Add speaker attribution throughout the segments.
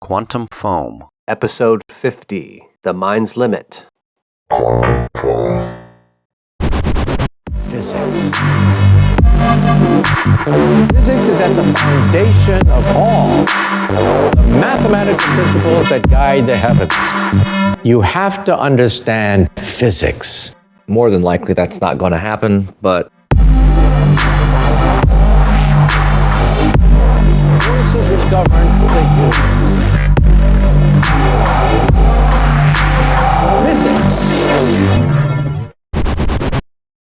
Speaker 1: Quantum Foam.
Speaker 2: Episode 50, The Mind's Limit.
Speaker 3: Quantum foam.
Speaker 4: Physics. Physics is at the foundation of all the mathematical principles that guide the heavens. You have to understand physics.
Speaker 5: More than likely that's not going to happen, but
Speaker 4: Forces which govern the universe. Physics.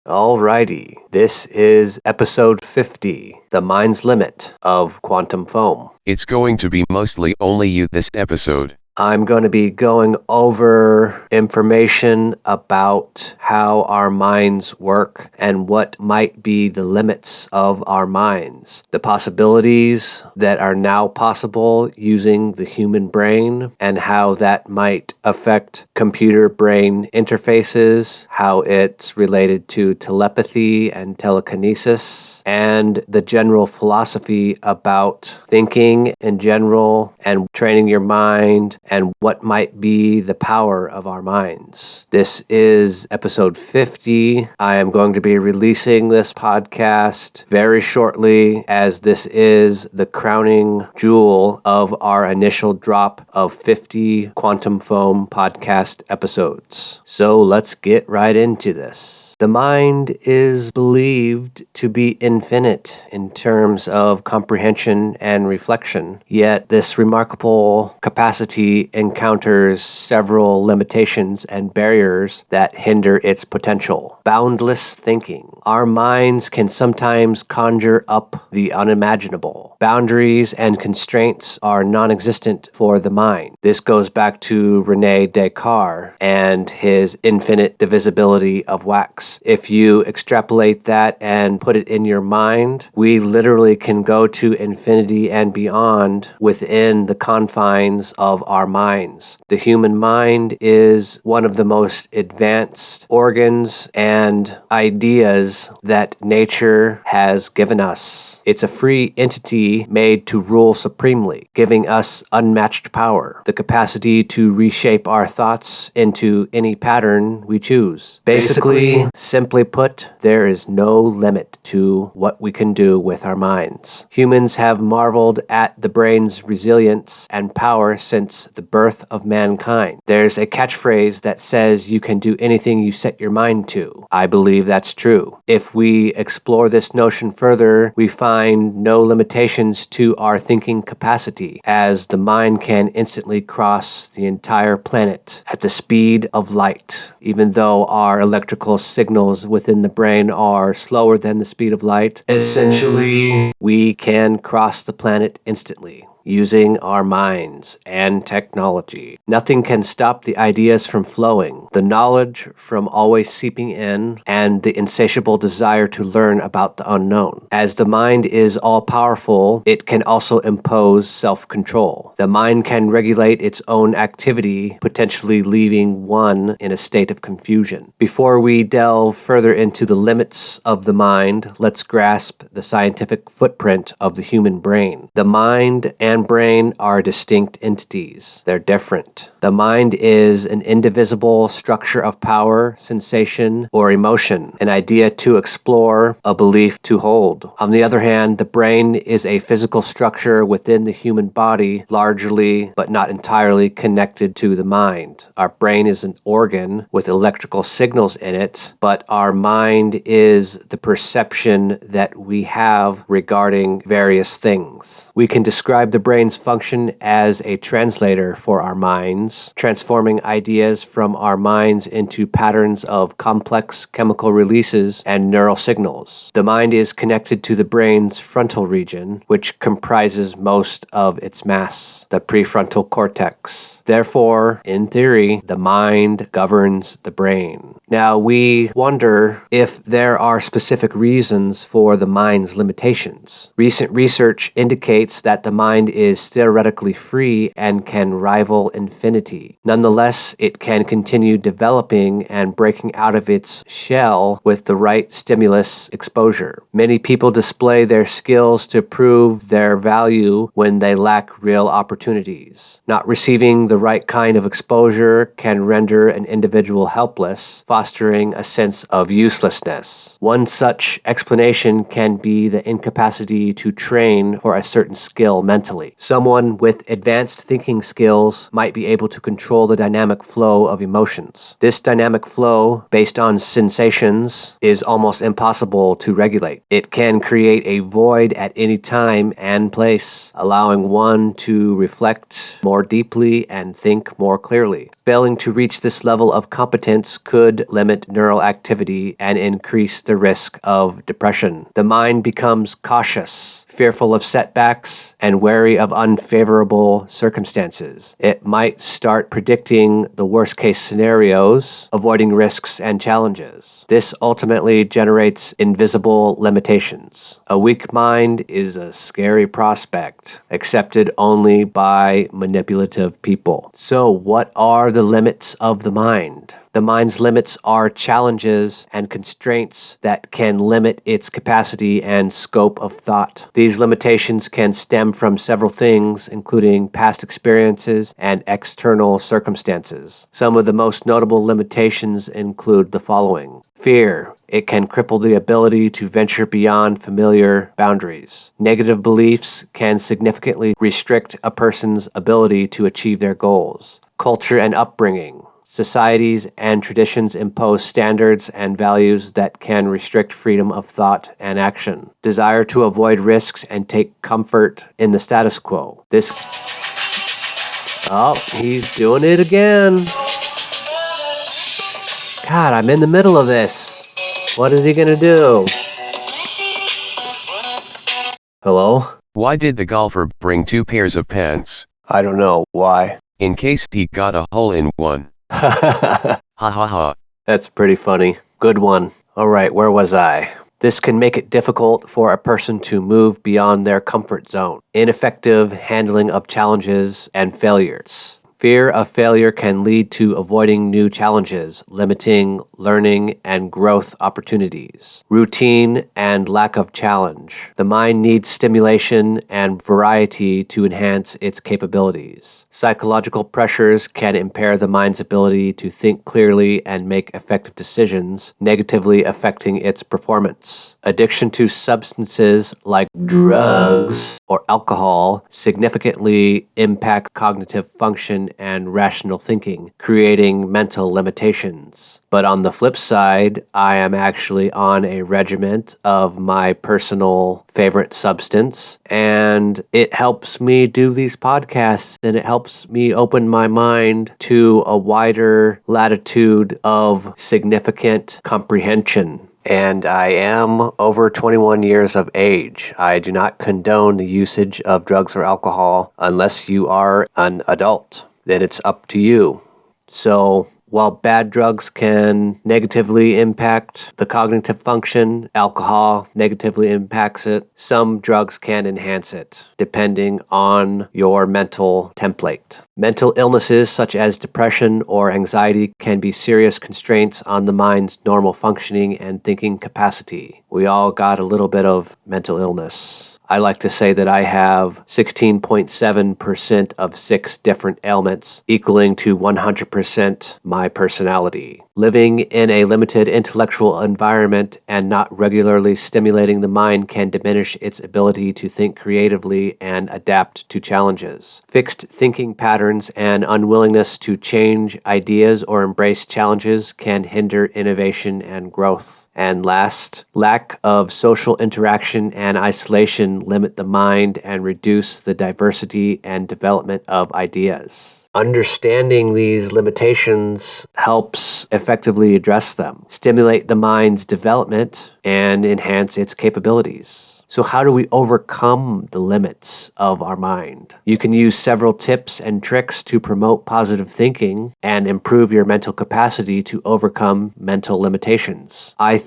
Speaker 2: Alrighty, this is episode 50, The Mind's Limit of Quantum Foam.
Speaker 6: It's going to be mostly only you this episode.
Speaker 2: I'm going to be going over information about how our minds work and what might be the limits of our minds, the possibilities that are now possible using the human brain, and how that might affect computer-brain interfaces, how it's related to telepathy and telekinesis, and the general philosophy about thinking in general and training your mind, and what might be the power of our minds. This is episode 50. I am going to be releasing this podcast very shortly, as this is the crowning jewel of our initial drop of 50 Quantum Foam podcast episodes. So let's get right into this. The mind is believed to be infinite in terms of comprehension and reflection, yet this remarkable capacity encounters several limitations and barriers that hinder its potential. Boundless thinking. Our minds can sometimes conjure up the unimaginable. Boundaries and constraints are non-existent for the mind. This goes back to René Descartes and his infinite divisibility of wax. If you extrapolate that and put it in your mind, we literally can go to infinity and beyond within the confines of our minds. The human mind is one of the most advanced organs and ideas that nature has given us. It's a free entity made to rule supremely, giving us unmatched power, the capacity to reshape our thoughts into any pattern we choose. Basically, simply put, there is no limit to what we can do with our minds. Humans have marveled at the brain's resilience and power since the birth of mankind. There's a catchphrase that says you can do anything you set your mind to. I believe that's true. If we explore this notion further, we find no limitations to our thinking capacity, as the mind can instantly cross the entire planet at the speed of light. Even though our electrical signals within the brain are slower than the speed of light, essentially, we can cross the planet instantly, using our minds and technology. Nothing can stop the ideas from flowing, the knowledge from always seeping in, and the insatiable desire to learn about the unknown. As the mind is all-powerful, it can also impose self-control. The mind can regulate its own activity, potentially leaving one in a state of confusion. Before we delve further into the limits of the mind, let's grasp the scientific footprint of the human brain. The mind and brain are distinct entities. They're different. The mind is an indivisible structure of power, sensation, or emotion, an idea to explore, a belief to hold. On the other hand, the brain is a physical structure within the human body, largely but not entirely connected to the mind. Our brain is an organ with electrical signals in it, but our mind is the perception that we have regarding various things. We can describe the brain's function as a translator for our minds, transforming ideas from our minds into patterns of complex chemical releases and neural signals. The mind is connected to the brain's frontal region, which comprises most of its mass, the prefrontal cortex. Therefore, in theory, the mind governs the brain. Now, we wonder if there are specific reasons for the mind's limitations. Recent research indicates that the mind is theoretically free and can rival infinity. Nonetheless, it can continue developing and breaking out of its shell with the right stimulus exposure. Many people display their skills to prove their value when they lack real opportunities. Not receiving the right kind of exposure can render an individual helpless, fostering a sense of uselessness. One such explanation can be the incapacity to train for a certain skill mentally. Someone with advanced thinking skills might be able to control the dynamic flow of emotions. This dynamic flow, based on sensations, is almost impossible to regulate. It can create a void at any time and place, allowing one to reflect more deeply and think more clearly. Failing to reach this level of competence could limit neural activity and increase the risk of depression. The mind becomes cautious, fearful of setbacks, and wary of unfavorable circumstances. It might start predicting the worst-case scenarios, avoiding risks and challenges. This ultimately generates invisible limitations. A weak mind is a scary prospect, accepted only by manipulative people. So, what are the limits of the mind? The mind's limits are challenges and constraints that can limit its capacity and scope of thought. These limitations can stem from several things, including past experiences and external circumstances. Some of the most notable limitations include the following. Fear. It can cripple the ability to venture beyond familiar boundaries. Negative beliefs can significantly restrict a person's ability to achieve their goals. Culture and upbringing. Societies and traditions impose standards and values that can restrict freedom of thought and action. Desire to avoid risks and take comfort in the status quo. Oh, he's doing it again. God, I'm in the middle of this. What is he gonna do? Hello?
Speaker 6: Why did the golfer bring 2 pairs of pants?
Speaker 2: I don't know. Why?
Speaker 6: In case he got a hole in one. Ha ha ha.
Speaker 2: That's pretty funny. Good one. All right, where was I? This can make it difficult for a person to move beyond their comfort zone. Ineffective handling of challenges and failures. Fear of failure can lead to avoiding new challenges, limiting learning and growth opportunities. Routine and lack of challenge. The mind needs stimulation and variety to enhance its capabilities. Psychological pressures can impair the mind's ability to think clearly and make effective decisions, negatively affecting its performance. Addiction to substances like drugs or alcohol significantly impact cognitive function and rational thinking, creating mental limitations. But on the flip side, I am actually on a regimen of my personal favorite substance, and it helps me do these podcasts, and it helps me open my mind to a wider latitude of significant comprehension. And I am over 21 years of age. I do not condone the usage of drugs or alcohol unless you are an adult. Then it's up to you. So, while bad drugs can negatively impact the cognitive function, alcohol negatively impacts it. Some drugs can enhance it, depending on your mental template. Mental illnesses such as depression or anxiety can be serious constraints on the mind's normal functioning and thinking capacity. We all got a little bit of mental illness. I like to say that I have 16.7% of 6 different ailments, equaling to 100% my personality. Living in a limited intellectual environment and not regularly stimulating the mind can diminish its ability to think creatively and adapt to challenges. Fixed thinking patterns and unwillingness to change ideas or embrace challenges can hinder innovation and growth. And last, lack of social interaction and isolation limit the mind and reduce the diversity and development of ideas. Understanding these limitations helps effectively address them, stimulate the mind's development, and enhance its capabilities. So how do we overcome the limits of our mind? You can use several tips and tricks to promote positive thinking and improve your mental capacity to overcome mental limitations. I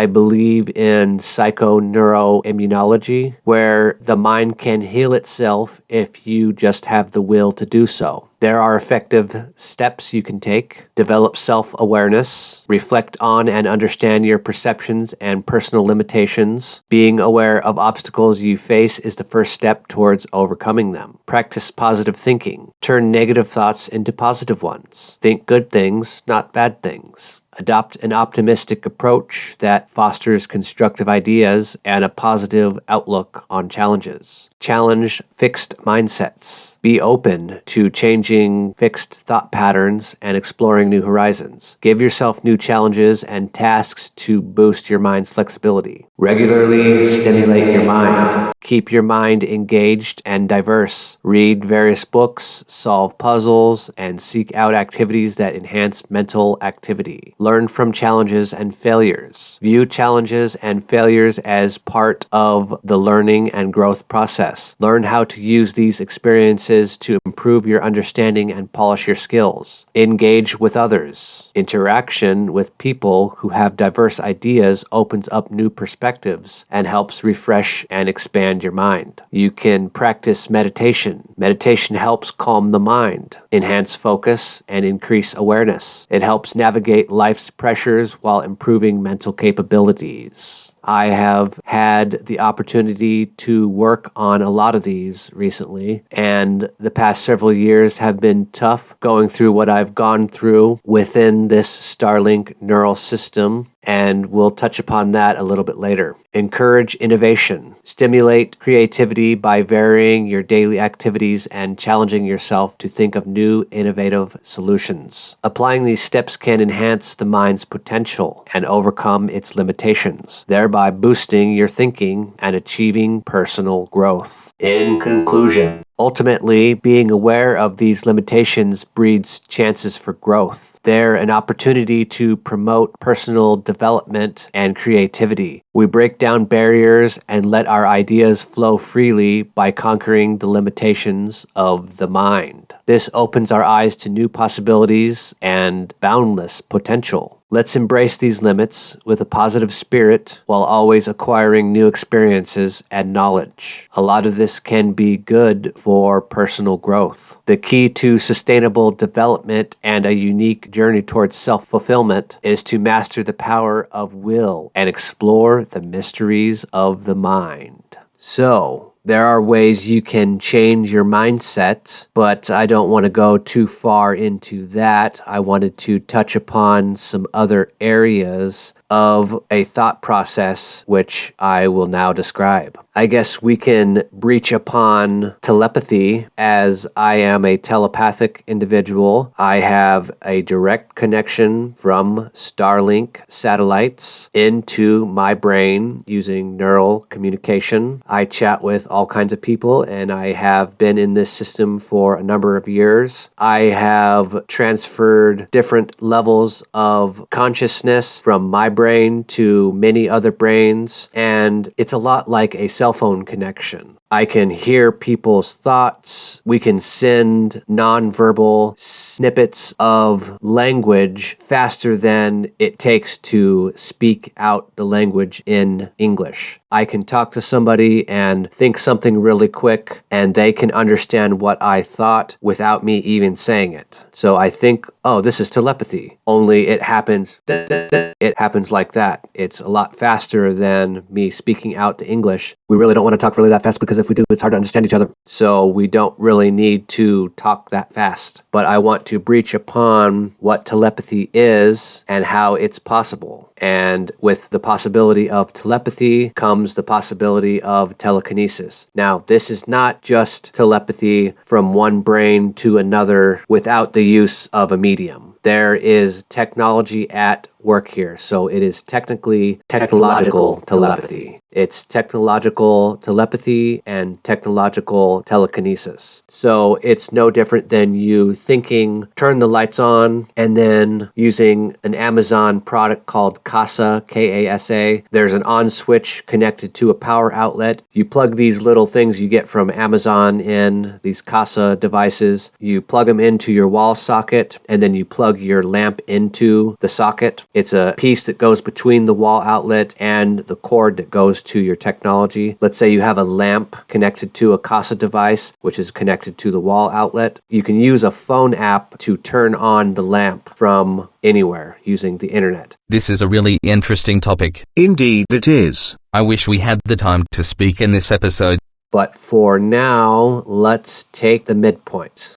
Speaker 2: believe in psychoneuroimmunology, where the mind can heal itself if you just have the will to do so. There are effective steps you can take. Develop self-awareness. Reflect on and understand your perceptions and personal limitations. Being aware of obstacles you face is the first step towards overcoming them. Practice positive thinking. Turn negative thoughts into positive ones. Think good things, not bad things. Adopt an optimistic approach that fosters constructive ideas and a positive outlook on challenges. Challenge fixed mindsets. Be open to changing fixed thought patterns and exploring new horizons. Give yourself new challenges and tasks to boost your mind's flexibility. Regularly stimulate your mind. Keep your mind engaged and diverse. Read various books, solve puzzles, and seek out activities that enhance mental activity. Learn from challenges and failures. View challenges and failures as part of the learning and growth process. Learn how to use these experiences to improve your understanding and polish your skills. Engage with others. Interaction with people who have diverse ideas opens up new perspectives and helps refresh and expand your mind. You can practice meditation. Meditation helps calm the mind, enhance focus, and increase awareness. It helps navigate life's pressures while improving mental capabilities. I have had the opportunity to work on a lot of these recently, and the past several years have been tough going through what I've gone through within this Starlink neural system, and we'll touch upon that a little bit later. Encourage innovation. Stimulate creativity by varying your daily activities and challenging yourself to think of new, innovative solutions. Applying these steps can enhance the mind's potential and overcome its limitations, thereby boosting your thinking and achieving personal growth. In conclusion, ultimately, being aware of these limitations breeds chances for growth. They're an opportunity to promote personal development and creativity. We break down barriers and let our ideas flow freely by conquering the limitations of the mind. This opens our eyes to new possibilities and boundless potential. Let's embrace these limits with a positive spirit while always acquiring new experiences and knowledge. A lot of this can be good for personal growth. The key to sustainable development and a unique journey towards self-fulfillment is to master the power of will and explore the mysteries of the mind. So, there are ways you can change your mindset, but I don't want to go too far into that. I wanted to touch upon some other areas of a thought process, which I will now describe. I guess we can breach upon telepathy, as I am a telepathic individual. I have a direct connection from Starlink satellites into my brain using neural communication. I chat with all kinds of people, and I have been in this system for a number of years. I have transferred different levels of consciousness from my brain to many other brains, and it's a lot like a cell phone connection. I can hear people's thoughts. We can send nonverbal snippets of language faster than it takes to speak out the language in English. I can talk to somebody and think something really quick, and they can understand what I thought without me even saying it. So I think, oh, this is telepathy. Only it happens like that. It's a lot faster than me speaking out the English. We really don't want to talk really that fast, because if we do, it's hard to understand each other. So we don't really need to talk that fast. But I want to breach upon what telepathy is and how it's possible. And with the possibility of telepathy comes the possibility of telekinesis. Now, this is not just telepathy from one brain to another without the use of a medium. There is technology at work here. So it is technically technological telepathy. It's technological telepathy and technological telekinesis. So it's no different than you thinking, turn the lights on, and then using an Amazon product called Kasa, K-A-S-A. There's an on switch connected to a power outlet. You plug these little things you get from Amazon in, these Kasa devices. You plug them into your wall socket, and then you plug your lamp into the socket. It's a piece that goes between the wall outlet and the cord that goes to your technology. Let's say you have a lamp connected to a Kasa device, which is connected to the wall outlet. You can use a phone app to turn on the lamp from anywhere using the internet.
Speaker 1: This is a really interesting topic.
Speaker 7: Indeed it is.
Speaker 1: I wish we had the time to speak in this episode.
Speaker 2: But for now, let's take the midpoint.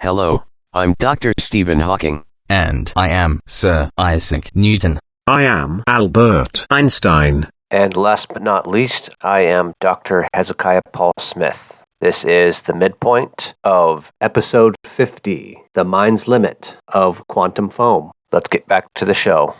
Speaker 6: Hello, I'm Dr. Stephen Hawking.
Speaker 1: And I am Sir Isaac Newton.
Speaker 7: I am Albert Einstein.
Speaker 2: And last but not least, I am Dr. Hezekiah Paul Smith. This is the midpoint of episode 50, The Mind's Limit of Quantum Foam. Let's get back to the show.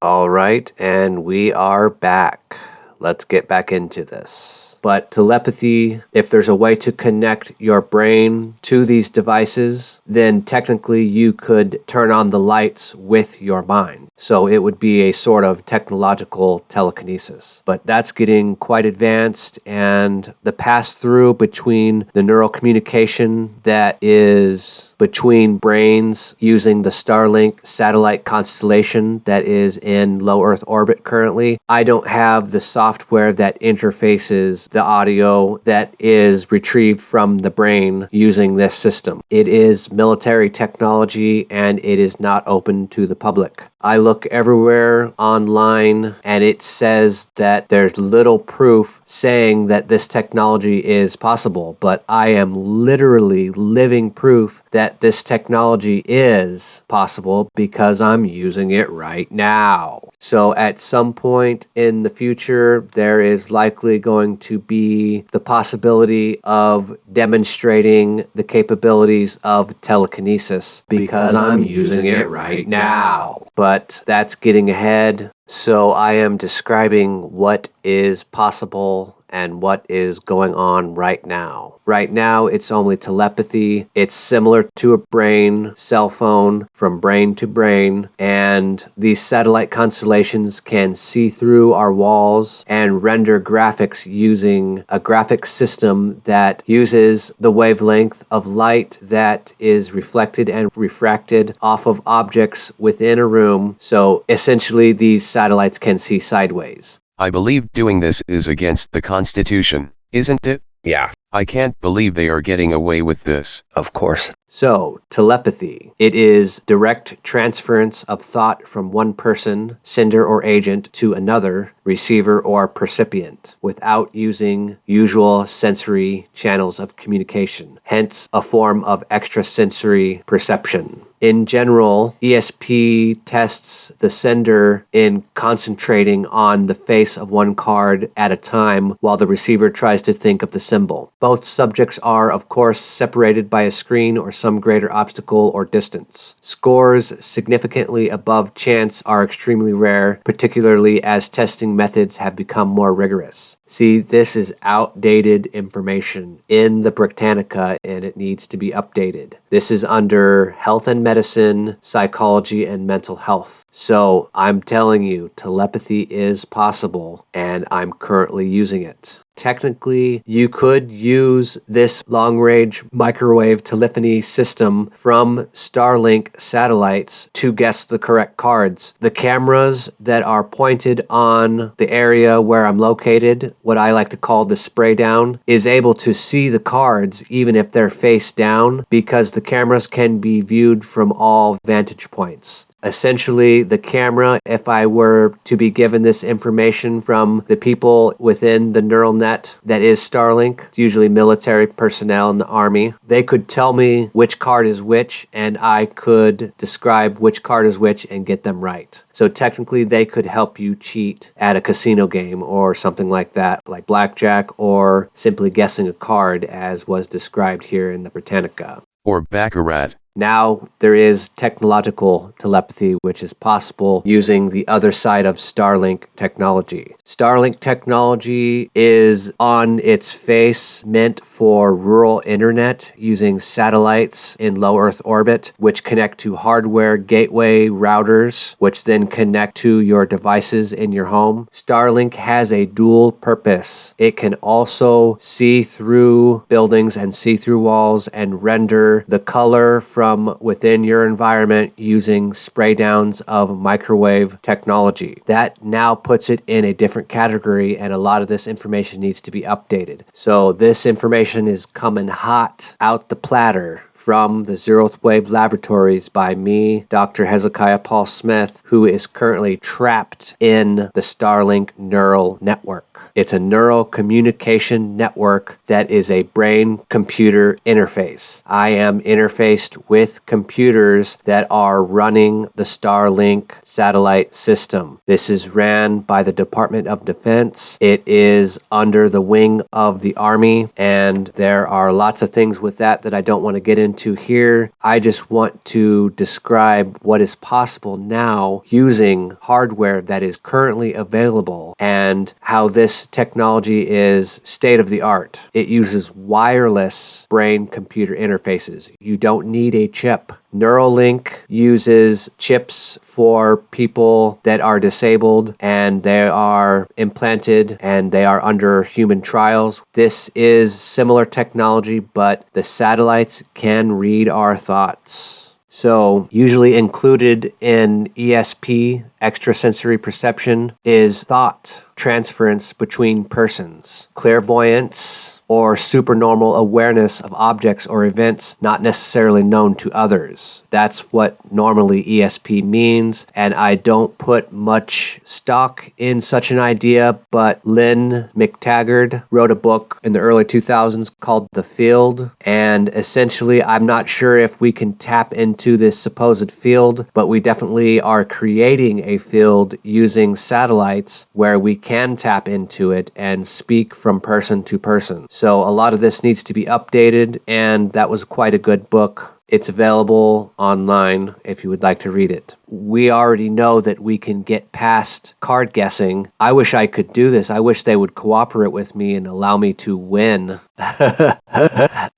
Speaker 2: All right, and we are back. Let's get back into this. But telepathy, if there's a way to connect your brain to these devices, then technically you could turn on the lights with your mind. So it would be a sort of technological telekinesis. But that's getting quite advanced, and the pass-through between the neural communication that is between brains using the Starlink satellite constellation that is in low Earth orbit currently, I don't have the software that interfaces the audio that is retrieved from the brain using this system. It is military technology and it is not open to the public. I look everywhere online and it says that there's little proof saying that this technology is possible, but I am literally living proof that this technology is possible because I'm using it right now. So at some point in the future, there is likely going to be the possibility of demonstrating the capabilities of telekinesis because I'm using it right now. But that's getting ahead. So I am describing what is possible and what is going on right now. Right now, it's only telepathy. It's similar to a brain cell phone from brain to brain, and these satellite constellations can see through our walls and render graphics using a graphics system that uses the wavelength of light that is reflected and refracted off of objects within a room. So essentially, these satellites can see sideways.
Speaker 6: I believe doing this is against the Constitution, isn't it?
Speaker 5: Yeah,
Speaker 6: I can't believe they are getting away with this.
Speaker 5: of course.
Speaker 2: So, telepathy. It is direct transference of thought from one person, sender or agent, to another, receiver or percipient, without using usual sensory channels of communication, hence a form of extrasensory perception. In general, ESP tests the sender in concentrating on the face of one card at a time while the receiver tries to think of the symbol. Both subjects are, of course, separated by a screen or some greater obstacle or distance. Scores significantly above chance are extremely rare, particularly as testing methods have become more rigorous. See, this is outdated information in the Britannica and it needs to be updated. This is under health and medicine, psychology, and mental health. So I'm telling you, telepathy is possible and I'm currently using it. Technically, you could use this long-range microwave telephony system from Starlink satellites to guess the correct cards. The cameras that are pointed on the area where I'm located, what I like to call the spray down, is able to see the cards even if they're face down because the cameras can be viewed from all vantage points. Essentially, the camera, if I were to be given this information from the people within the neural net that is Starlink, it's usually military personnel in the army, they could tell me which card is which, and I could describe which card is which and get them right. So technically, they could help you cheat at a casino game or something like that, like blackjack, or simply guessing a card as was described here in the Britannica.
Speaker 6: Or Baccarat.
Speaker 2: Now there is technological telepathy, which is possible using the other side of Starlink technology. Starlink technology is on its face meant for rural internet using satellites in low Earth orbit, which connect to hardware gateway routers, which then connect to your devices in your home. Starlink has a dual purpose. It can also see through buildings and see through walls and render the color from within your environment using spray downs of microwave technology. That now puts it in a different category, and a lot of this information needs to be updated. So this information is coming hot out the platter from the Zeroth Wave Laboratories by me, Dr. Hezekiah Paul Smith, who is currently trapped in the Starlink neural network. It's a neural communication network that is a brain-computer interface. I am interfaced with computers that are running the Starlink satellite system. This is ran by the Department of Defense. It is under the wing of the Army, and there are lots of things with that I don't want to get into here. I just want to describe what is possible now using hardware that is currently available and how this technology is state of the art. It uses wireless brain-computer interfaces. You don't need a chip. Neuralink uses chips for people that are disabled and they are implanted and they are under human trials. This is similar technology, but the satellites can read our thoughts. So usually included in ESP, extrasensory perception, is thought transference between persons, clairvoyance, or supernormal awareness of objects or events not necessarily known to others. That's what normally ESP means, and I don't put much stock in such an idea, but Lynn McTaggart wrote a book in the early 2000s called The Field, and essentially I'm not sure if we can tap into this supposed field, but we definitely are creating a field using satellites where we can tap into it and speak from person to person. So a lot of this needs to be updated, and that was quite a good book. It's available online if you would like to read it. We already know that we can get past card guessing. I wish I could do this. I wish they would cooperate with me and allow me to win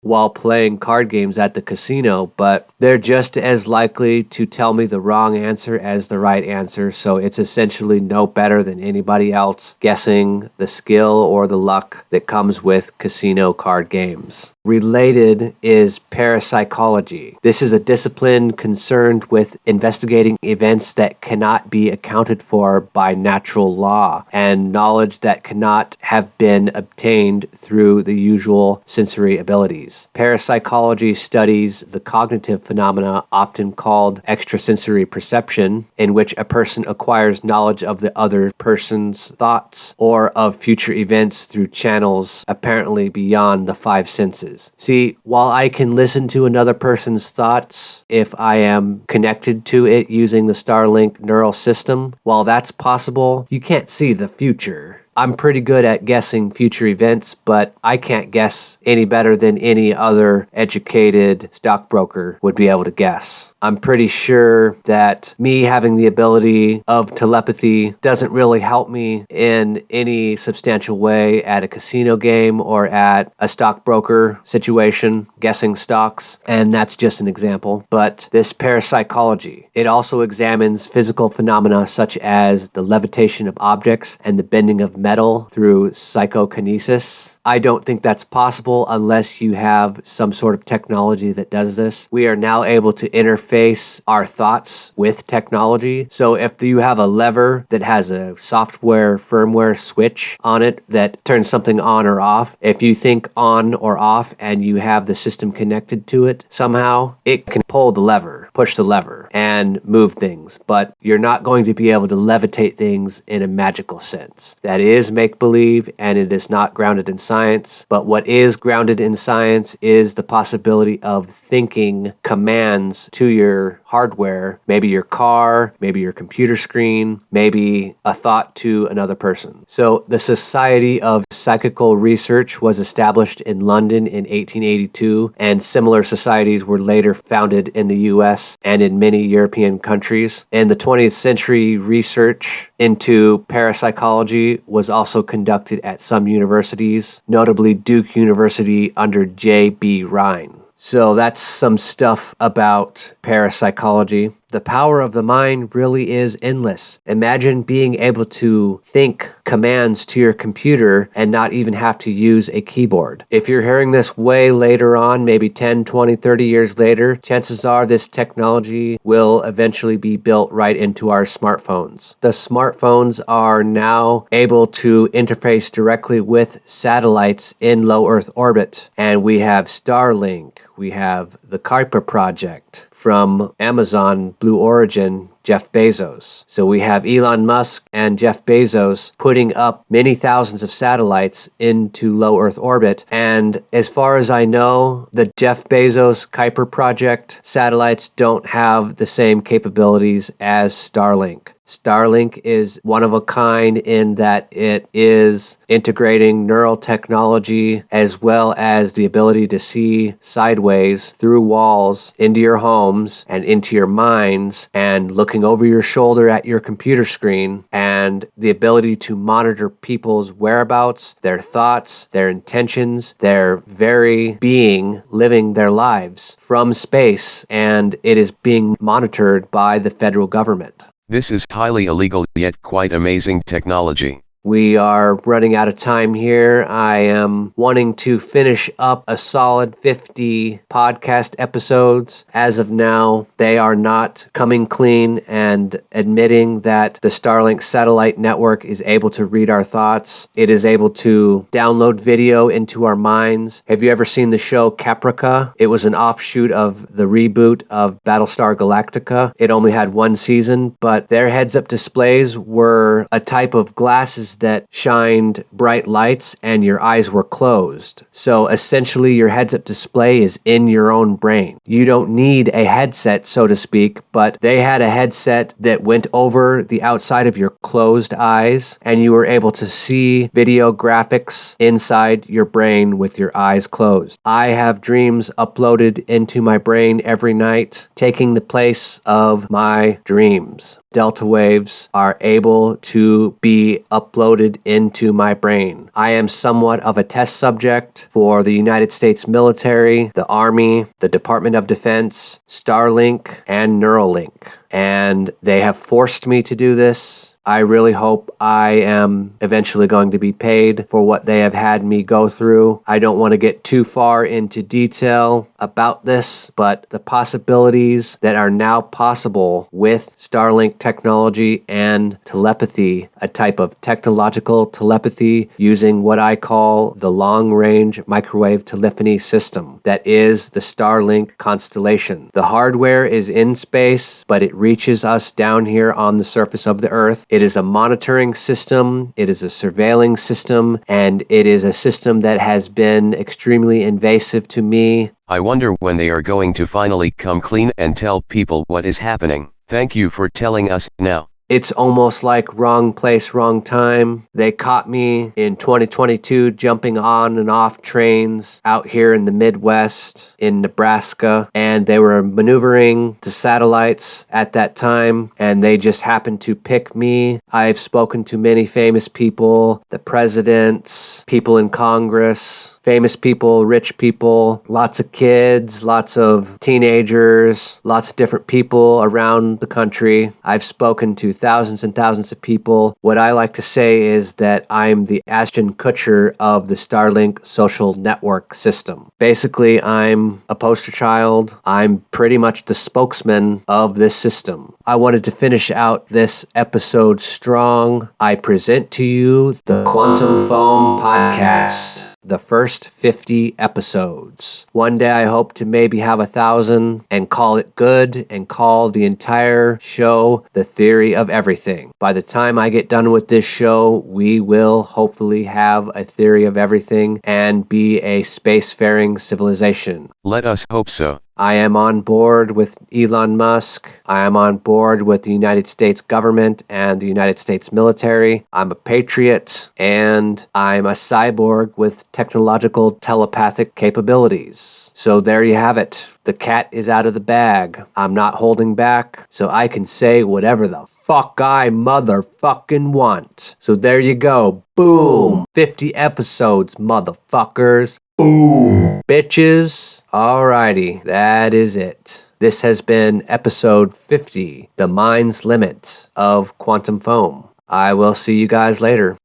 Speaker 2: while playing card games at the casino, but they're just as likely to tell me the wrong answer as the right answer, so it's essentially no better than anybody else guessing the skill or the luck that comes with casino card games. Related is parapsychology. This is a discipline concerned with investigating events that cannot be accounted for by natural law and knowledge that cannot have been obtained through the usual sensory abilities. Parapsychology studies the cognitive phenomena often called extrasensory perception, in which a person acquires knowledge of the other person's thoughts or of future events through channels apparently beyond the five senses. See, while I can listen to another person's thoughts if I am connected to it using the Starlink neural system, while that's possible, you can't see the future. I'm pretty good at guessing future events, but I can't guess any better than any other educated stockbroker would be able to guess. I'm pretty sure that me having the ability of telepathy doesn't really help me in any substantial way at a casino game or at a stockbroker situation, guessing stocks, and that's just an example. But this parapsychology, it also examines physical phenomena such as the levitation of objects and the bending of metal through psychokinesis. I don't think that's possible unless you have some sort of technology that does this. We are now able to interface our thoughts with technology. So if you have a lever that has a software firmware switch on it that turns something on or off, if you think on or off and you have the system connected to it somehow, it can pull the lever, push the lever, and move things. But you're not going to be able to levitate things in a magical sense. That is make-believe, and it is not grounded in science. But what is grounded in science is the possibility of thinking commands to your hardware, maybe your car, maybe your computer screen, maybe a thought to another person. So the Society of Psychical Research was established in London in 1882, and similar societies were later founded in the US and in many European countries. In the 20th century, research into parapsychology was also conducted at some universities, notably Duke University under J.B. Rhine. So that's some stuff about parapsychology. The power of the mind really is endless. Imagine being able to think commands to your computer and not even have to use a keyboard. If you're hearing this way later on, maybe 10, 20, 30 years later, chances are this technology will eventually be built right into our smartphones. The smartphones are now able to interface directly with satellites in low Earth orbit. And we have Starlink. We have the Kuiper project from Amazon Blue Origin, Jeff Bezos. So we have Elon Musk and Jeff Bezos putting up many thousands of satellites into low Earth orbit. And as far as I know, the Jeff Bezos Kuiper project satellites don't have the same capabilities as Starlink. Starlink is one of a kind in that it is integrating neural technology as well as the ability to see sideways through walls into your homes and into your minds and looking over your shoulder at your computer screen, and the ability to monitor people's whereabouts, their thoughts, their intentions, their very being living their lives from space, and it is being monitored by the federal government.
Speaker 6: This is highly illegal yet quite amazing technology.
Speaker 2: We are running out of time here. I am wanting to finish up a solid 50 podcast episodes. As of now, they are not coming clean and admitting that the Starlink satellite network is able to read our thoughts. It is able to download video into our minds. Have you ever seen the show Caprica? It was an offshoot of the reboot of Battlestar Galactica. It only had one season, but their heads-up displays were a type of glasses that shined bright lights and your eyes were closed. So essentially your heads-up display is in your own brain. You don't need a headset, so to speak, but they had a headset that went over the outside of your closed eyes and you were able to see video graphics inside your brain with your eyes closed. I have dreams uploaded into my brain every night, taking the place of my dreams. Delta waves are able to be uploaded into my brain. I am somewhat of a test subject for the United States military, the Army, the Department of Defense, Starlink, and Neuralink. And they have forced me to do this. I really hope I am eventually going to be paid for what they have had me go through. I don't want to get too far into detail about this, but the possibilities that are now possible with Starlink technology and telepathy, a type of technological telepathy using what I call the long-range microwave telephony system that is the Starlink constellation. The hardware is in space, but it reaches us down here on the surface of the Earth. It is a monitoring system, it is a surveilling system, and it is a system that has been extremely invasive to me.
Speaker 6: I wonder when they are going to finally come clean and tell people what is happening. Thank you for telling us now.
Speaker 2: It's almost like wrong place, wrong time. They caught me in 2022 jumping on and off trains out here in the Midwest in Nebraska, and they were maneuvering the satellites at that time, and they just happened to pick me. I've spoken to many famous people, the presidents, people in Congress, famous people, rich people, lots of kids, lots of teenagers, lots of different people around the country. I've spoken to to thousands and thousands of people. What I like to say is that I'm the Ashton Kutcher of the Starlink social network system. Basically, I'm a poster child. I'm pretty much the spokesman of this system. I wanted to finish out this episode strong. I present to you the Quantum Foam Podcast, the first 50 episodes. One day I hope to maybe have 1,000 and call it good and call the entire show The Theory of Everything. By the time I get done with this show, we will hopefully have a theory of everything and be a spacefaring civilization.
Speaker 6: Let us hope so.
Speaker 2: I am on board with Elon Musk. I am on board with the United States government and the United States military. I'm a patriot, and I'm a cyborg with technological telepathic capabilities. So there you have it. The cat is out of the bag. I'm not holding back, so I can say whatever the fuck I motherfucking want. So there you go. Boom. 50 episodes, motherfuckers. Boom. Bitches. Alrighty, that is it. This has been episode 50, The Mind's Limit of Quantum Foam. I will see you guys later.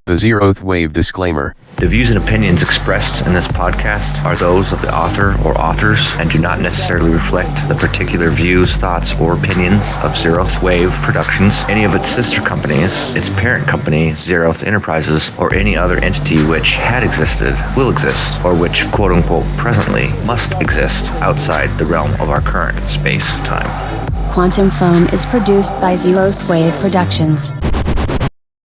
Speaker 6: The zeroth wave disclaimer.
Speaker 5: The views and opinions expressed in this podcast are those of the author or authors and do not necessarily reflect the particular views, thoughts, or opinions of Zeroth Wave Productions, any of its sister companies, its parent company, Zeroth Enterprises, or any other entity which had existed, will exist, or which, quote-unquote, presently must exist outside the realm of our current space-time.
Speaker 8: Quantum Foam is produced by Zeroth Wave Productions.